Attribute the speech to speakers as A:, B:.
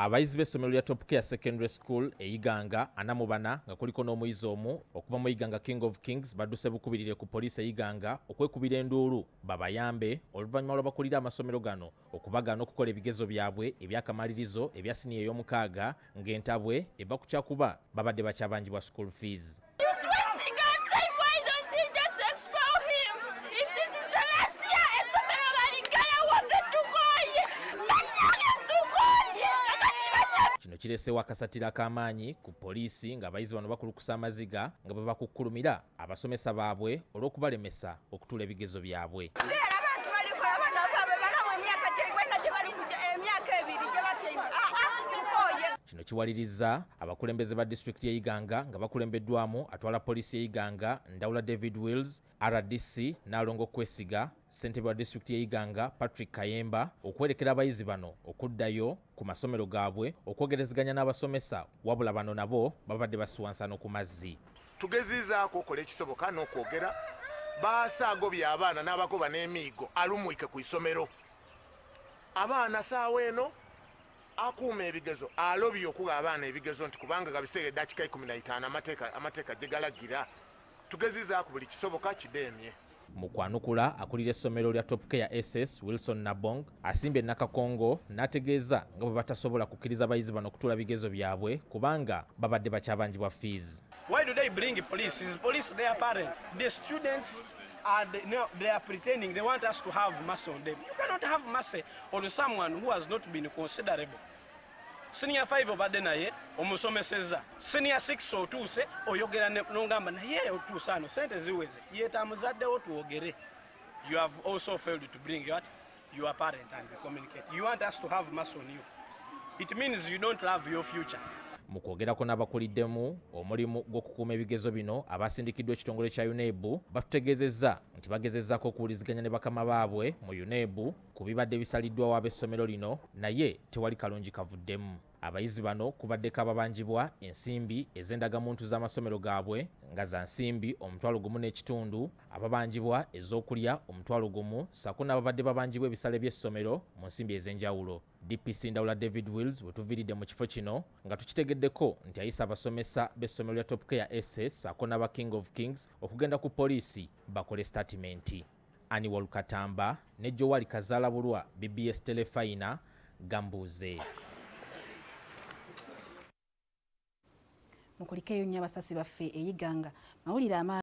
A: Abayizi b'essomero lya Top Care Secondary School Iganga anamubana nga kuliko n'omuyizi omu okuva mu Iganga King of Kings badduse bukubirire ku poliisi Iganga okwekubira enduulu babayambe oluvannyuma lw'abakulira amasomero gano okubagaana okukola ebigezo byabwe ebyakamalirizo ebya siniya ey'omukaaga ng'entabwe eva ku kyakuba babadde bakyabanjibwa school fees. Kino kireseewo akasatira ak'amaanyi ku poliisi ng'abayizi bano bakulukusa amaziga nga bwe bakukkulumira abasomesa baabwe olw'okubalemesa okutuula ebigezo byabwe. Kino kiwalirizza abakulembeze ba disitulikiti y'e Iganga nga bakulembeddwamu atwala poliisi y'e Iganga Ndawula David Wills, RDC Nalongo Kwesiga, ssentebe wa disitulikiti y'e Iganga Patrick Kayemba okwerekera abayizi bano okuddayo ku masomero gaabwe okwogerezeganya n'abasomesa wabula bano nabo babadde basiwansano ku mazzi.
B: Tugezizaako okukola ekisoboka n'okwogera baasagobya abaana n'abagoba n'emiigo alumwike ku isomero. Abaana saawa eno akuuma ebigezo alobye okuwa abaana ebigezo nti kubanga gabiseera eddakiika 15 amateeka gye galagira. Tugezizaako buli kisoboka kidemye.
A: Mu kwanukula akulira essomero lya Top Care SS Wilson Nabong asimbye Nakakongo n'ategeeza nga bwe batasobola kukkiriza abayizi bano okutuula bigezo byabwe kubanga babadde bakyabanjibwa fees.
C: Why do they bring police? Is police their parent? The students they are pretending they want us to have mercy on them. You cannot have mercy on someone who has not been considerable. Senior 5 obadde naye omusomeseza, senior 6 otuuse oyogera n'ongamba naye otuuse ano sente ziweze yeeta muzaddewo tuwogere. You have also failed to bring your parent and communicate. You want us to have mercy on you. It means you don't love your future.
A: Mu kwogerako n'abakuliddemu omulimu gw'okukuuma ebigezo bino abasindikiddwa ekitongole kya UNEB batutegeezezza nti bagezezzaako okuwuliziganya ne bakama baabwe mu UNEB ku bibadde bisaliddwawo ab'essomero lino naye tewali kalungi kavuddemu. Abayizi bano kubaddeko ababanjibwa ensimbi ez'endagamuntu z'amasomero gaabwe nga za nsimbi 1.5, ababanjibwa ez'okulya 1,000 ssaako n'ababadde babanjibwa ebisale by'essomero mu nsimbi ez'enjawulo. DPC Ndawula David Wills bwe tuviiridde mu kifo kino nga tukitegeddeko nti ayisa abasomesa b'essomero lya Top Care SS ssaako n'aba King of Kings okugenda ku poliisi bakole statement. Aniwal Katamba ne Jowali Kazaalabulwa BBS Telefayina Gambuuze.
D: Mukulikeyo nnyo abasasi baffe e Iganga mawulire